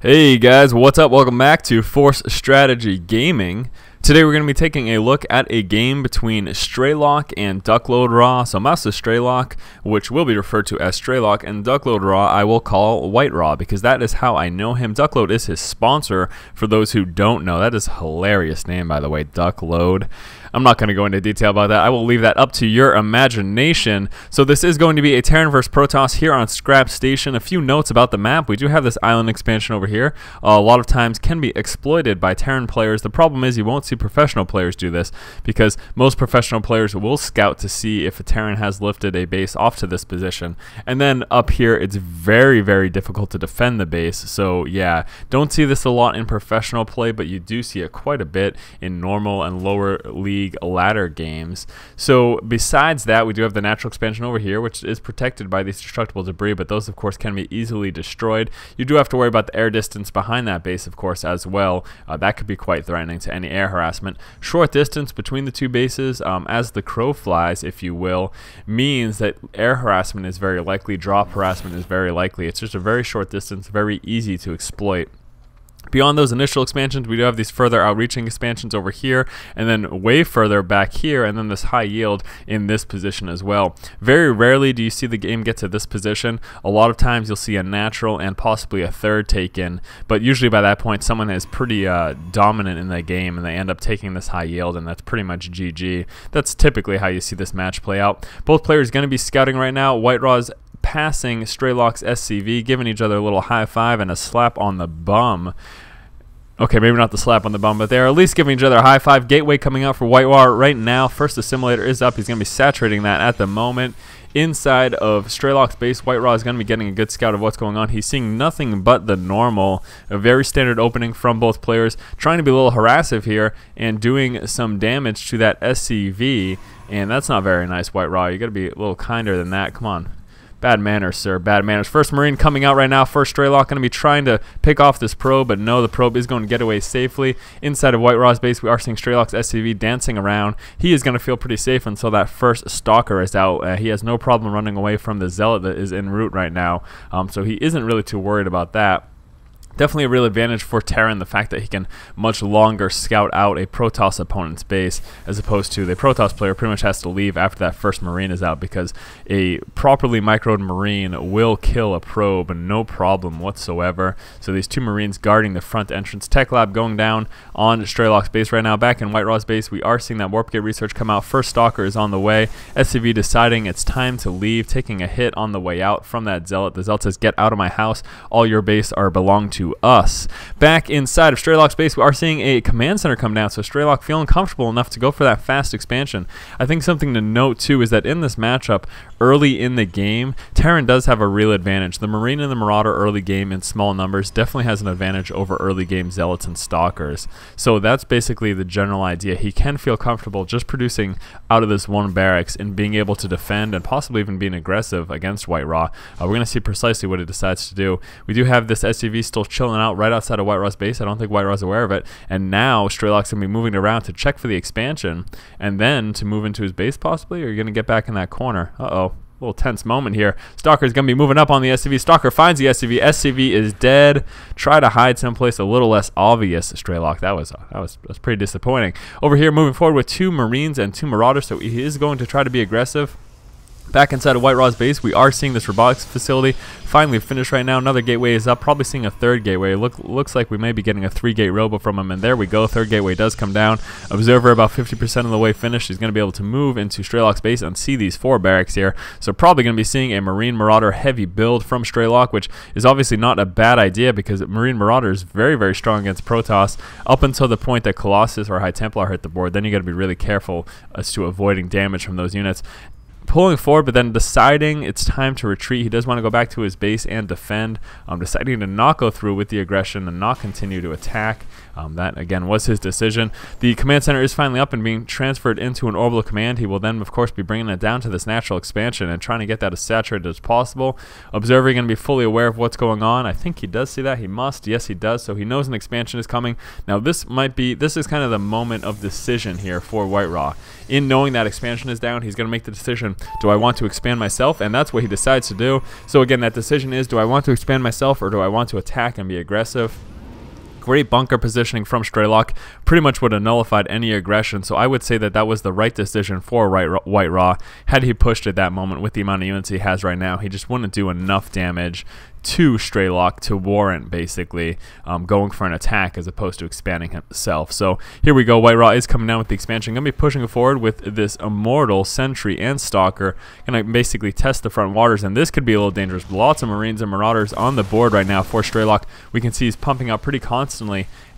Hey guys, what's up? Welcome back to Force Strategy Gaming. Today we're going to be taking a look at a game between Strelock and WhiteRa. So mouse is Strelock, which will be referred to as Strelock, and WhiteRa I will call WhiteRa because that is how I know him. Duckload is his sponsor for those who don't know. That is a hilarious name, by the way, Duckload. I'm not going to go into detail about that. I will leave that up to your imagination. So this is going to be a Terran vs Protoss here on Scrap Station. A few notes about the map. We do have this island expansion over here. A lot of times can be exploited by Terran players. The problem is you won't see professional players do this because most professional players will scout to see if a Terran has lifted a base off to this position. And then up here it's very, very difficult to defend the base. So yeah, don't see this a lot in professional play, but you do see it quite a bit in normal and lower league ladder games. So besides that, we do have the natural expansion over here, which is protected by these destructible debris, but those of course can be easily destroyed. You do have to worry about the air distance behind that base, of course, as well. That could be quite threatening to any air harassment. Short distance between the two bases, as the crow flies, if you will, means that air harassment is very likely, drop harassment is very likely. It's just a very short distance, very easy to exploit. Beyond those initial expansions, we do have these further outreaching expansions over here, and then way further back here, and then this high yield in this position as well. Very rarely do you see the game get to this position. A lot of times you'll see a natural and possibly a third taken, but usually by that point someone is pretty dominant in the game, and they end up taking this high yield, and that's pretty much GG. That's typically how you see this match play out. Both players going to be scouting right now. WhiteRa's passing Strelock's SCV, giving each other a little high five and a slap on the bum. Okay, maybe not the slap on the bum, but they're at least giving each other a high five. Gateway coming out for WhiteRa right now. First assimilator is up. He's going to be saturating that at the moment. Inside of Strelock's base, WhiteRa is going to be getting a good scout of what's going on. He's seeing nothing but the normal. A very standard opening from both players. Trying to be a little harassive here and doing some damage to that SCV. And that's not very nice, WhiteRa. You got to be a little kinder than that. Come on. Bad manners, sir. Bad manners. First Marine coming out right now. First Strelock going to be trying to pick off this probe, but no, the probe is going to get away safely. Inside of WhiteRa's base, we are seeing Strelock's SCV dancing around. He is going to feel pretty safe until that first Stalker is out. He has no problem running away from the Zealot that is en route right now, so he isn't really too worried about that. Definitely a real advantage for Terran, the fact that he can much longer scout out a Protoss opponent's base, as opposed to the Protoss player pretty much has to leave after that first Marine is out, because a properly microed Marine will kill a probe, no problem whatsoever. So these two Marines guarding the front entrance. Tech Lab going down on Strelock's base right now. Back in WhiteRa's base, we are seeing that Warp Gate research come out. First Stalker is on the way. SCV deciding it's time to leave, taking a hit on the way out from that Zealot. The Zealot says, "Get out of my house. All your base are belong to us." Back inside of Strelock's base, we are seeing a command center come down, so Strelock feeling comfortable enough to go for that fast expansion. I think something to note too is that in this matchup, early in the game, Terran does have a real advantage. The Marine and the Marauder early game in small numbers definitely has an advantage over early game Zealots and Stalkers. So that's basically the general idea. He can feel comfortable just producing out of this one barracks and being able to defend and possibly even being aggressive against WhiteRa. We're going to see precisely what he decides to do. We do have this SCV still chilling out right outside of WhiteRa's base. I don't think WhiteRa's aware of it. And now Strelock's going to be moving around to check for the expansion and then to move into his base possibly, or you're going to get back in that corner. Uh-oh. A little tense moment here. Stalker's going to be moving up on the SCV. Stalker finds the SCV. SCV is dead. Try to hide someplace a little less obvious, Strelock. That was pretty disappointing. Over here, moving forward with two Marines and two Marauders, so he is going to try to be aggressive. Back inside of WhiteRa's base, we are seeing this robotics facility finally finished right now. Another gateway is up, probably seeing a third gateway. Looks like we may be getting a 3-gate robo from him, and there we go. Third gateway does come down. Observer about 50% of the way finished. He's going to be able to move into Strelock's base and see these 4 barracks here. So probably going to be seeing a Marine Marauder heavy build from Strelock, which is obviously not a bad idea because Marine Marauder is very, very strong against Protoss up until the point that Colossus or High Templar hit the board. Then you got to be really careful as to avoiding damage from those units. Pulling forward, but then deciding it's time to retreat. He does want to go back to his base and defend, deciding to not go through with the aggression and not continue to attack. That, again, was his decision. The command center is finally up and being transferred into an orbital command. He will then, of course, be bringing it down to this natural expansion and trying to get that as saturated as possible. Observer going to be fully aware of what's going on. I think he does see that. He must. Yes, he does. So he knows an expansion is coming. Now, this is kind of the moment of decision here for WhiteRa. In knowing that expansion is down, he's going to make the decision, him, do I want to expand myself? And that's what he decides to do. So again, that decision is, do I want to expand myself or do I want to attack and be aggressive? Great bunker positioning from Strelock, pretty much would have nullified any aggression, so I would say that that was the right decision for WhiteRa. Had he pushed at that moment with the amount of units he has right now, he just wouldn't do enough damage to Strelock to warrant basically going for an attack as opposed to expanding himself. So here we go, WhiteRa is coming down with the expansion, going to be pushing forward with this Immortal, Sentry, and Stalker, going to basically test the front waters, and this could be a little dangerous. Lots of Marines and Marauders on the board right now for Strelock. We can see he's pumping out pretty constantly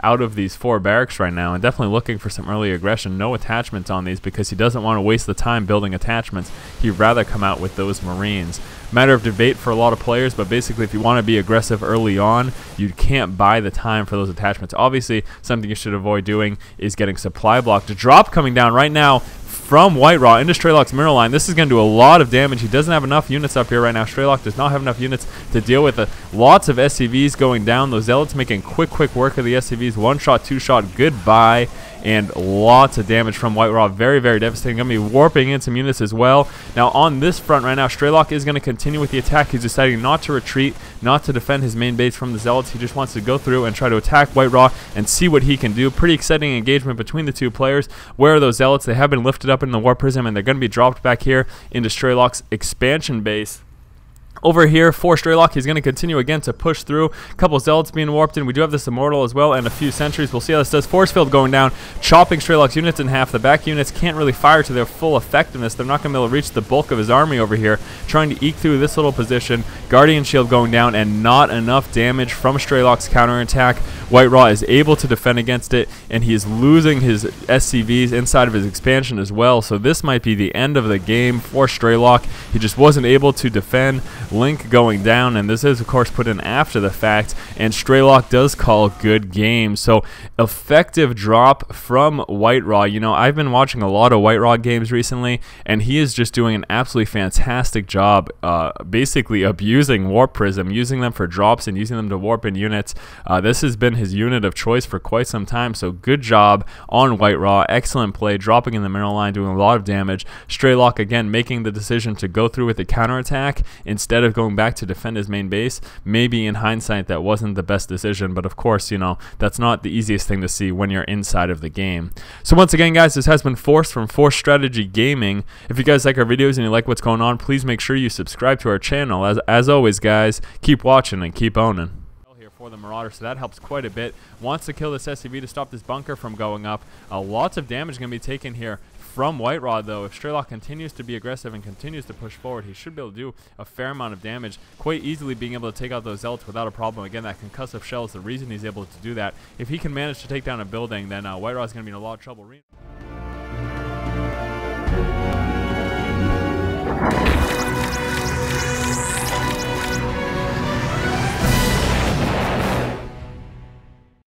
out of these 4 barracks right now, and definitely looking for some early aggression. No attachments on these because he doesn't want to waste the time building attachments. He'd rather come out with those Marines. Matter of debate for a lot of players, but basically if you want to be aggressive early on, you can't buy the time for those attachments. Obviously, something you should avoid doing is getting supply blocked. A drop coming down right now from WhiteRa into Strelock's mirror line. This is going to do a lot of damage. He doesn't have enough units up here right now. Strelock does not have enough units to deal with it. Lots of SCVs going down. Those Zealots making quick work of the SCVs. 1-shot, 2-shot, goodbye. And lots of damage from WhiteRa. Very devastating. Going to be warping in some units as well. Now on this front right now, Strelock is going to continue with the attack. He's deciding not to retreat, not to defend his main base from the Zealots. He just wants to go through and try to attack WhiteRa and see what he can do. Pretty exciting engagement between the two players. Where are those Zealots? They have been lifted up in the War Prism, and they're going to be dropped back here into Strelock's expansion base. Over here for Strelock, he's going to continue again to push through. A couple Zealots being warped in. We do have this Immortal as well and a few Sentries. We'll see how this does. Force Field going down, chopping Strelock's units in half. The back units can't really fire to their full effectiveness. They're not going to be able to reach the bulk of his army over here, trying to eke through this little position. Guardian Shield going down, and not enough damage from Strelock's counterattack. WhiteRa is able to defend against it, and he is losing his SCVs inside of his expansion as well. So this might be the end of the game for Strelock. He just wasn't able to defend. Link going down, and this is of course put in after the fact, and Strelock does call good game. So effective drop from WhiteRa. You know, I've been watching a lot of WhiteRa games recently, and he is just doing an absolutely fantastic job basically abusing Warp Prism, using them for drops and using them to warp in units. This has been his unit of choice for quite some time, so good job on WhiteRa. Excellent play, dropping in the middle line, doing a lot of damage. Strelock again making the decision to go through with the counterattack instead of going back to defend his main base. Maybe in hindsight that wasn't the best decision, but of course, you know, that's not the easiest thing to see when you're inside of the game. So once again, guys, this has been Force from Force Strategy Gaming. If you guys like our videos and you like what's going on, please make sure you subscribe to our channel. As always, guys, keep watching and keep owning. For the Marauder, so that helps quite a bit. Wants to kill this SCV to stop this bunker from going up. Lots of damage going to be taken here from WhiteRa, though. If Strelock continues to be aggressive and continues to push forward, he should be able to do a fair amount of damage, quite easily being able to take out those Zealots without a problem. Again, that concussive shell is the reason he's able to do that. If he can manage to take down a building, then WhiteRa is going to be in a lot of trouble.